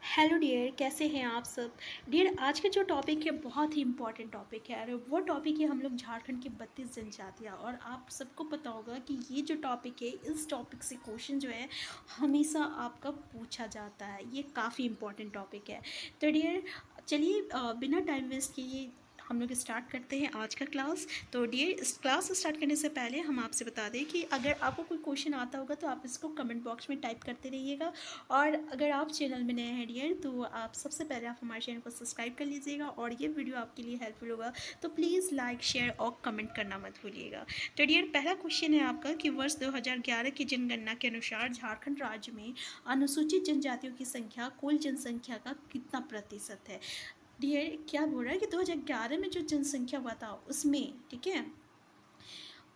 Hello dear, कैसे हैं आप सब। डियर, आज का जो टॉपिक है बहुत ही इम्पॉर्टेंट टॉपिक है और वो टॉपिक है हम लोग झारखंड की 32 जनजातियाँ। और आप सबको पता होगा कि ये जो टॉपिक है, इस टॉपिक से क्वेश्चन जो है हमेशा आपका पूछा जाता है। ये काफ़ी इम्पॉर्टेंट टॉपिक है। तो डियर, चलिए बिना टाइम वेस्ट किए हम लोग स्टार्ट करते हैं आज का क्लास। तो डियर, इस क्लास स्टार्ट करने से पहले हम आपसे बता दें कि अगर आपको कोई क्वेश्चन आता होगा तो आप इसको कमेंट बॉक्स में टाइप करते रहिएगा। और अगर आप चैनल में नए हैं डियर, तो आप सबसे पहले आप हमारे चैनल को सब्सक्राइब कर लीजिएगा और ये वीडियो आपके लिए हेल्पफुल होगा। तो प्लीज़ लाइक, शेयर और कमेंट करना मत भूलिएगा। तो डियर, पहला क्वेश्चन है आपका कि वर्ष 2011 की जनगणना के अनुसार झारखंड राज्य में अनुसूचित जनजातियों की संख्या कुल जनसंख्या का कितना प्रतिशत है। डियर, क्या बोल रहा है कि 2011 में जो जनसंख्या हुआ था उसमें, ठीक है,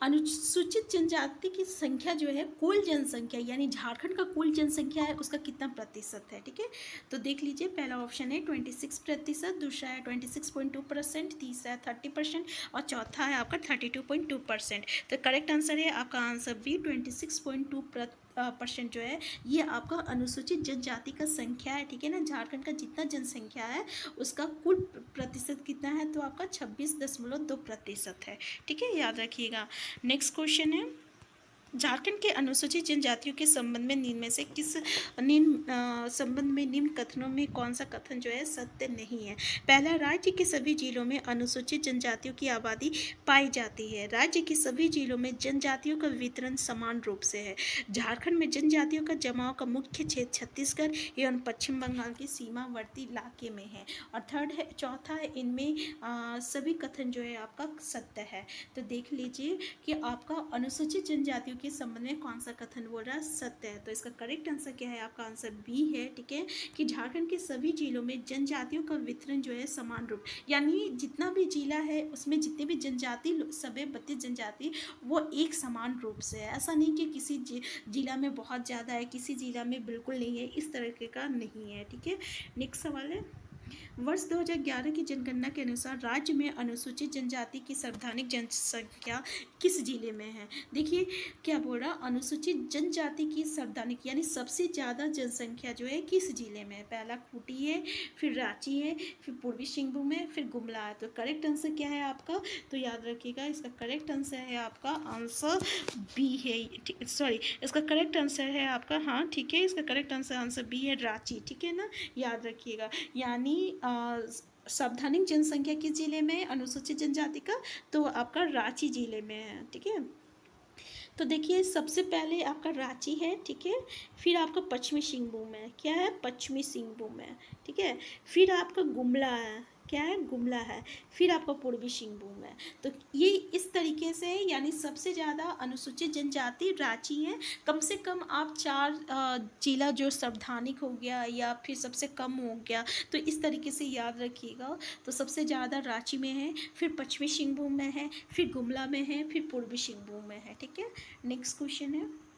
अनुसूचित जनजाति की संख्या जो है कुल जनसंख्या यानी झारखंड का कुल जनसंख्या है उसका कितना प्रतिशत है। ठीक है, तो देख लीजिए, पहला ऑप्शन है 26%, दूसरा है 26.2%, तीसरा है 30% और चौथा है आपका 32.2%। तो करेक्ट आंसर है आपका आंसर बी, 26.2% जो है ये आपका अनुसूचित जनजाति का संख्या है। ठीक है ना, झारखंड का जितना जनसंख्या है उसका कुल प्रतिशत कितना है, तो आपका 26.2% है। ठीक है, याद रखिएगा। नेक्स्ट क्वेश्चन है, झारखंड के अनुसूचित जनजातियों के संबंध में निम्न में से किस संबंध में निम्न कथनों में कौन सा कथन जो है सत्य नहीं है। पहला, राज्य के सभी जिलों में अनुसूचित जनजातियों की आबादी पाई जाती है। राज्य के सभी जिलों में जनजातियों का वितरण समान रूप से है। झारखंड में जनजातियों का जमाव का मुख्य क्षेत्र छत्तीसगढ़ एवं पश्चिम बंगाल के सीमावर्ती इलाके में है। और थर्ड है, चौथा है, इनमें सभी कथन जो है आपका सत्य है। तो देख लीजिए कि आपका अनुसूचित जनजातियों के संबंध में कौन सा कथन बोल रहा है सत्य है। तो इसका करेक्ट आंसर क्या है, आपका आंसर बी है। ठीक है, कि झारखंड के सभी जिलों में जनजातियों का वितरण जो है समान रूप, यानी जितना भी जिला है उसमें जितने भी जनजाति सभी 32 जनजाति वो एक समान रूप से है। ऐसा नहीं कि किसी जिला में बहुत ज़्यादा है, किसी जिला में बिल्कुल नहीं है, इस तरह का नहीं है। ठीक है, नेक्स्ट सवाल है, वर्ष 2011 की जनगणना के अनुसार राज्य में अनुसूचित जनजाति की सर्वाधिक जनसंख्या किस जिले में है। देखिए क्या बोल रहा, अनुसूचित जनजाति की सर्वाधिक यानी सबसे ज़्यादा जनसंख्या जो है किस जिले में है। पहला खूंटी है, फिर रांची है, फिर पूर्वी सिंहभूम है, फिर गुमला है। तो करेक्ट आंसर क्या है आपका, तो याद रखिएगा इसका करेक्ट आंसर है आपका आंसर बी है। सॉरी, इसका करेक्ट आंसर है आपका, हाँ ठीक है, इसका करेक्ट आंसर बी है, रांची। ठीक है ना, याद रखिएगा। यानी सावधानिक जनसंख्या किस जिले में अनुसूचित जनजाति का, तो आपका रांची जिले में है। ठीक है, तो देखिए सबसे पहले आपका रांची है। ठीक है, फिर आपका पश्चिमी सिंहभूम है, क्या है, पश्चिमी सिंहभूम है। ठीक है, फिर आपका गुमला है, क्या है, गुमला है, फिर आपका पूर्वी सिंहभूम है। तो ये इस तरीके से, यानी सबसे ज़्यादा अनुसूचित जनजाति रांची है। कम से कम आप चार जिला जो संवैधानिक हो गया या फिर सबसे कम हो गया, तो इस तरीके से याद रखिएगा। तो सबसे ज़्यादा रांची में है, फिर पश्चिमी सिंहभूम में है, फिर गुमला में है, फिर पूर्वी सिंहभूम में है। ठीक है, नेक्स्ट क्वेश्चन है,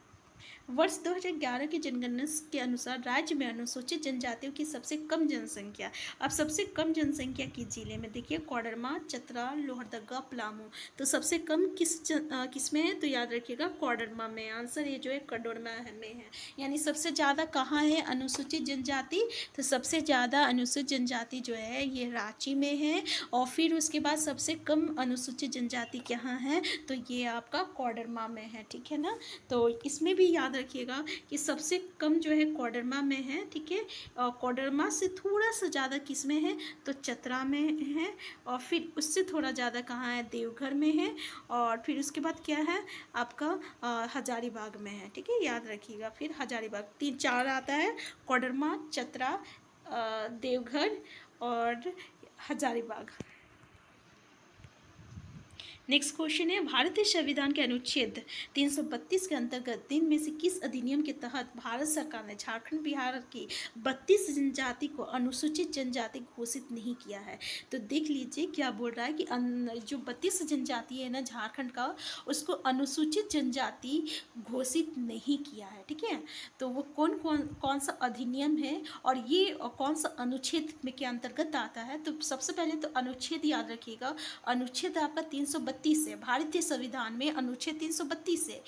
वर्ष 2011 की जनगणना के अनुसार राज्य में अनुसूचित जनजातियों की सबसे कम जनसंख्या। अब सबसे कम जनसंख्या किस जिले में, देखिए कोडरमा, चतरा, लोहरदगा, पलामू। तो सबसे कम किस में है, तो याद रखिएगा कोडरमा में। आंसर ये जो है कोडरमा में है। यानी सबसे ज़्यादा कहाँ है अनुसूचित जनजाति, तो सबसे ज़्यादा अनुसूचित जनजाति जो है ये रांची में है। और फिर उसके बाद सबसे कम अनुसूचित जनजाति कहाँ है, तो ये आपका कोडरमा में है। ठीक है ना, तो इसमें भी याद रखिएगा कि सबसे कम जो है कोडरमा में है। ठीक है, और कोडरमा से थोड़ा सा ज़्यादा किस में है, तो चतरा में है। और फिर उससे थोड़ा ज़्यादा कहाँ है, देवघर में है। और फिर उसके बाद क्या है आपका हजारीबाग में है। ठीक है, याद रखिएगा, फिर हजारीबाग, 3-4 आता है, कोडरमा, चतरा, देवघर और हजारीबाग। नेक्स्ट क्वेश्चन है, भारतीय संविधान के अनुच्छेद 332 के अंतर्गत दिन में से किस अधिनियम के तहत भारत सरकार ने झारखंड बिहार की 32 जनजाति को अनुसूचित जनजाति घोषित नहीं किया है। तो देख लीजिए क्या बोल रहा है कि जो 32 जनजाति है ना झारखंड का, उसको अनुसूचित जनजाति घोषित नहीं किया है। ठीक है, तो वो कौन सा अधिनियम है और ये कौन सा अनुच्छेद में के अंतर्गत आता है। तो सबसे पहले तो अनुच्छेद याद रखिएगा, अनुच्छेद आपका 332 है, भारतीय संविधान में अनुच्छेद 332 है।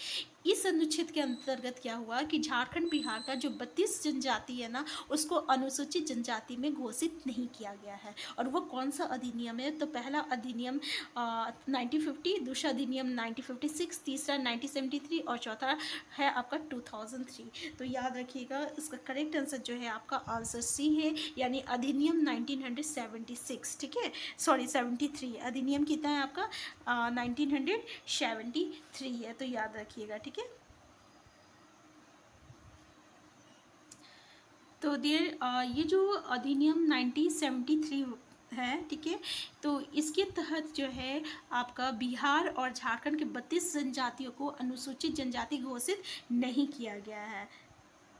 इस अनुच्छेद के अंतर्गत क्या हुआ कि झारखंड बिहार का जो 32 जनजाति है ना, उसको अनुसूचित जनजाति में घोषित नहीं किया गया है। और वो कौन सा अधिनियम है? तो पहला अधिनियम 1950, दूसरा अधिनियम 1956, तीसरा 1973 और चौथा है आपका 2003। तो याद रखिएगा, इसका करेक्ट आंसर जो है आपका आंसर सी है, यानी अधिनियम 1976। ठीक है, सॉरी 73, अधिनियम कितना है आपका 1973 है, तो याद रखिएगा। ठीक है, तो डियर ये जो अधिनियम 1973 है, ठीक है, तो इसके तहत जो है आपका बिहार और झारखंड के 32 जनजातियों को अनुसूचित जनजाति घोषित नहीं किया गया है।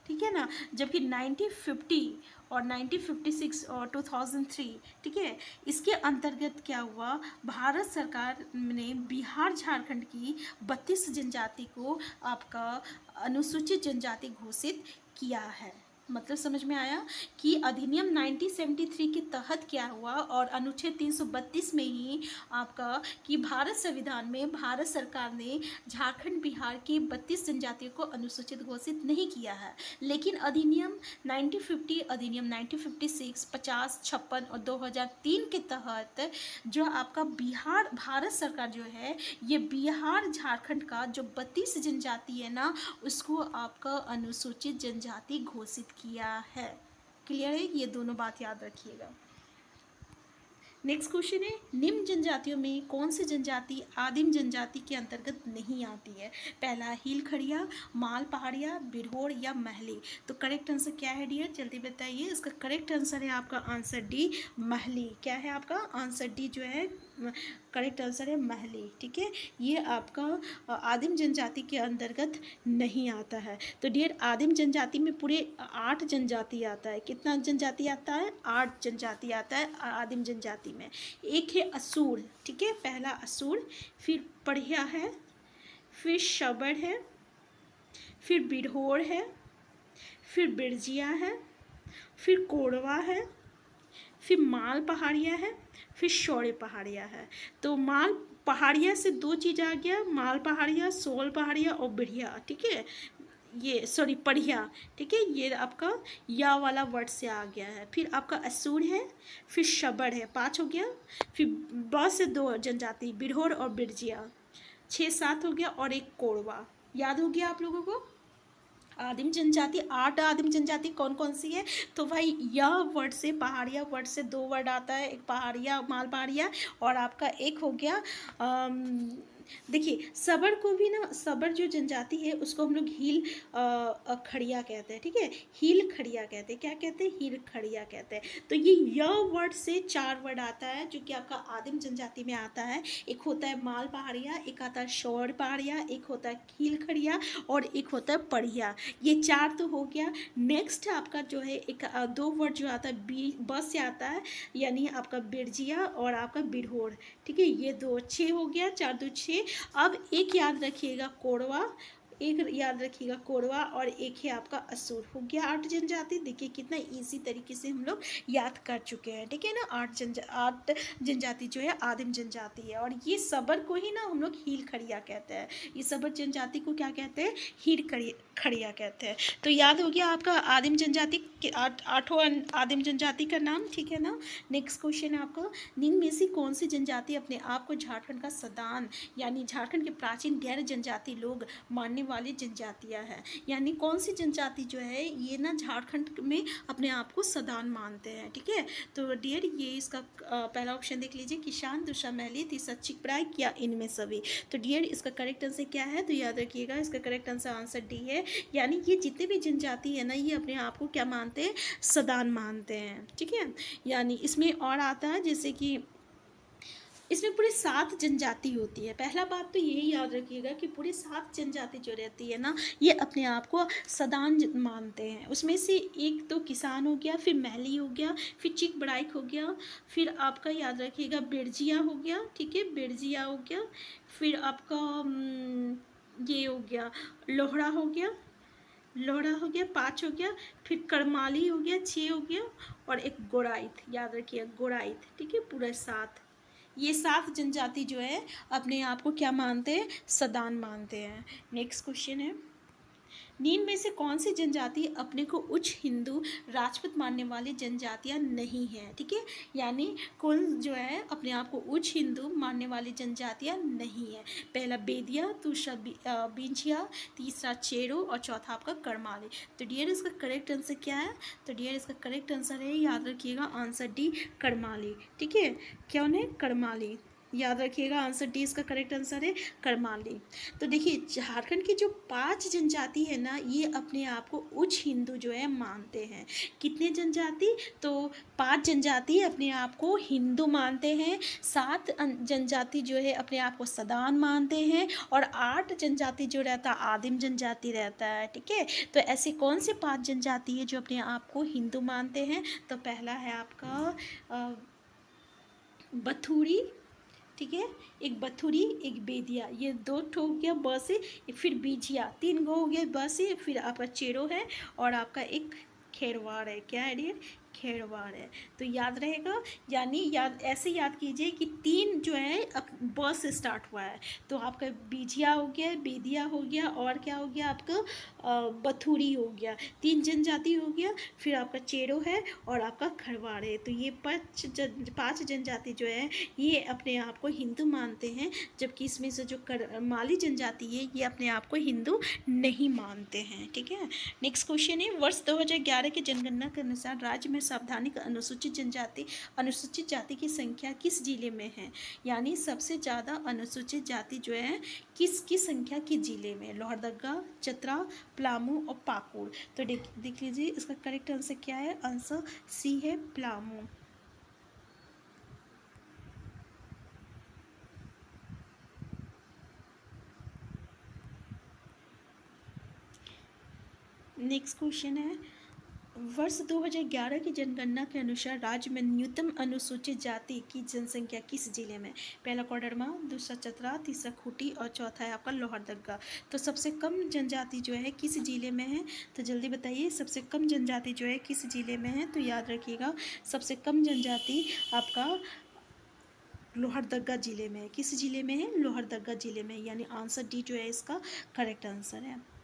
ठीक है ना, जबकि 1950 और 1956 और 2003, ठीक है, इसके अंतर्गत क्या हुआ, भारत सरकार ने बिहार झारखंड की 32 जनजाति को आपका अनुसूचित जनजाति घोषित किया है। मतलब समझ में आया कि अधिनियम 1973 के तहत क्या हुआ, और अनुच्छेद 332 में ही आपका कि भारत संविधान में भारत सरकार ने झारखंड बिहार की 32 जनजातियों को अनुसूचित घोषित नहीं किया है। लेकिन अधिनियम 1950, अधिनियम 1956, 50, 56 और 2003 के तहत जो आपका बिहार भारत सरकार जो है, ये बिहार झारखंड का जो 32 जनजाति है ना, उसको आपका अनुसूचित जनजाति घोषित किया है। क्लियर है, ये दोनों बात याद रखिएगा। नेक्स्ट क्वेश्चन है, निम्न जनजातियों में कौन सी जनजाति आदिम जनजाति के अंतर्गत नहीं आती है? पहला हील खड़िया, माल पहाड़िया, बिरहोर या महली। तो करेक्ट आंसर क्या है डियर, जल्दी बताइए। इसका करेक्ट आंसर है आपका आंसर डी, महली। क्या है आपका आंसर डी जो है करेक्ट आंसर है महली। ठीक है, ये आपका आदिम जनजाति के अंतर्गत नहीं आता है। तो डियर आदिम जनजाति में पूरे 8 जनजाति आता है। कितना जनजाति आता है? 8 जनजाति आता है आदिम जनजाति में। एक है असुर, ठीक है, पहला असुर, फिर पढ़िया है, फिर शबड़ है, फिर बिरहोर है, फिर बिरजिया है, फिर कोड़वा है, फिर माल पहाड़िया है, फिर शौर्य पहाड़िया है। तो माल पहाड़िया से 2 चीज़ आ गया, माल पहाड़िया, सोल पहाड़िया और बिढ़िया। ठीक है, ये सॉरी पढ़िया। ठीक है, ये आपका या वाला वर्ड से आ गया है। फिर आपका असुर है, फिर शबड़ है, 5 हो गया, फिर ब से 2 जनजाति, बिरहोर और बिरजिया, 6-7 हो गया, और एक कोड़वा। याद हो गया आप लोगों को? आदिम जनजाति 8 आदिम जनजाति कौन कौन सी है? तो भाई यह वर्ड से, पहाड़िया वर्ड से 2 वर्ड आता है, एक पहाड़िया, माल पहाड़िया, और आपका एक हो गया देखिए सबड़ को भी ना, सबड़ जो जनजाति है उसको हम लोग हील खड़िया कहते हैं। ठीक है, हील खड़िया कहते हैं। क्या कहते हैं? हील खड़िया कहते हैं। तो ये य वर्ड से 4 वर्ड आता है जो कि आपका आदिम जनजाति में आता है। एक होता है माल पहाड़िया, एक आता है शौर पहाड़िया, एक होता है हील खड़िया, और एक होता है पढ़िया। ये 4 तो हो गया। नेक्स्ट आपका जो है एक 2 वर्ड जो आता है बस से आता है, यानी आपका बिरजिया और आपका बिरहोर। ठीक है, ये 2 6 हो गया, 4 2 6। अब एक याद रखिएगा कोड़वा, एक याद रखिएगा कोड़वा, और एक है आपका असुर। हो गया 8 जनजाति। देखिए कितना इजी तरीके से हम लोग याद कर चुके हैं। ठीक है ना, 8 जनजाति जो है आदिम जनजाति है। और ये सबर को ही ना हम लोग हील खड़िया कहते हैं। ये सबर जनजाति को क्या कहते हैं? हील खड़िया कहते हैं। तो याद हो गया आपका आदिम जनजाति के 8 आदिम जनजाति का नाम। ठीक है ना, नेक्स्ट क्वेश्चन है आपका, निम्न में से कौन सी जनजाति अपने आप को झारखंड का सदान, यानी झारखंड के प्राचीन गैर जनजाति लोग मानने वाली जनजातियां हैं? यानी कौन सी जनजाति जो है ये ना झारखंड में अपने आप को सदान मानते हैं? ठीक है, तो डियर ये इसका पहला ऑप्शन देख लीजिए, किसान, दूसरा महली, तीसरा चिकपराई, या इनमें सभी। तो डियर इसका करेक्ट आंसर क्या है? तो याद रखिएगा इसका करेक्ट आंसर डी है, यानी ये जितने भी जनजाति है ना ये अपने आप को क्या मानते हैं? सदान मानते हैं। ठीक है, यानी इसमें और आता है जैसे कि इसमें पूरे 7 जनजाति होती है। पहला बात तो यही याद रखिएगा कि पूरे 7 जनजाति जो रहती है ना ये अपने आप को सदान मानते हैं। उसमें से एक तो किसान हो गया, फिर महली हो गया, फिर चिक बड़ाइक हो गया, फिर आपका याद रखिएगा बिरजिया हो गया। ठीक है, बिरजिया हो गया, फिर आपका ये हो गया लोहड़ा हो गया, लोहड़ा हो गया, 5 हो गया, फिर करमाली हो गया, 6 हो गया, और एक गोराइत। याद रखिए गोराइत। ठीक है, पूरा 7। ये 7 जनजाति जो है अपने आप को क्या मानते हैं, सदान मानते हैं। नेक्स्ट क्वेश्चन है, निम्न में से कौन सी जनजाति अपने को उच्च हिंदू राजपूत मानने वाली जनजातियां नहीं हैं, ठीक है, यानी कुल जो है अपने आप को उच्च हिंदू मानने वाली जनजातियां नहीं है। पहला बेदिया, दूसरा बिंछिया, तीसरा चेरो और चौथा आपका करमाली। तो डियर इसका करेक्ट आंसर क्या है, तो डियर इसका करेक्ट आंसर है, याद रखिएगा आंसर डी, करमाली, ठीक है, क्या उन्हें, करमाली, याद रखिएगा आंसर डी इसका करेक्ट आंसर है, करमाली। तो देखिए झारखंड की जो 5 जनजाति है ना, ये अपने आप को उच्च हिंदू जो है मानते हैं। कितने जनजाति, तो 5 जनजाति अपने आप को हिंदू मानते हैं, 7 जनजाति जो है अपने आप को सदान मानते हैं, और 8 जनजाति जो रहता है आदिम जनजाति रहता है, ठीक है। तो ऐसी कौन से 5 जनजाति है जो अपने आप को हिंदू मानते हैं, तो पहला है आपका बथुरी, ठीक है, एक बथुरी, एक बेदिया, ये 2 ठो हो गया ब से, फिर बीजिया 3 गो हो गया ब से, फिर आपका चेरो है और आपका एक खेरवाड़ है, क्या है डियर, खेरवाड़ है। तो याद रहेगा, यानी याद ऐसे याद कीजिए कि 3 जो है ब से स्टार्ट हुआ है, तो आपका बीजिया हो गया, बेदिया हो गया, और क्या हो गया आपका बथुरी हो गया, 3 जनजाति हो गया, फिर आपका चेरो है और आपका खरवाड़ है। तो ये 5 जनजाति जो है ये अपने आप को हिंदू मानते हैं, जबकि इसमें से जो करमाली जनजाति है ये अपने आप को हिंदू नहीं मानते हैं, ठीक है। नेक्स्ट क्वेश्चन है, वर्ष 2011 की जनगणना के अनुसार राज्य में सावधानिक अनुसूचित जाति की संख्या किस जिले में है, यानी सबसे ज़्यादा अनुसूचित जाति जो है किसकी संख्या किस जिले में, लोहरदगा, चतरा, पलामू और पाकुड़। तो देख लीजिए इसका करेक्ट आंसर क्या है, आंसर सी है, पलामू। नेक्स्ट क्वेश्चन है, वर्ष 2011 की जनगणना के अनुसार राज्य में न्यूनतम अनुसूचित जाति की जनसंख्या किस जिले में, पहला कोडरमा, दूसरा चतरा, तीसरा खूंटी और चौथा है आपका लोहरदगा। तो सबसे कम जनजाति जो है किस जिले में है, तो जल्दी बताइए सबसे कम जनजाति जो है किस जिले में है, तो याद रखिएगा सबसे कम जनजाति आपका लोहरदगा जिले में है। किस जिले में है, लोहरदगा जिले में, यानी आंसर डी जो है इसका करेक्ट आंसर है।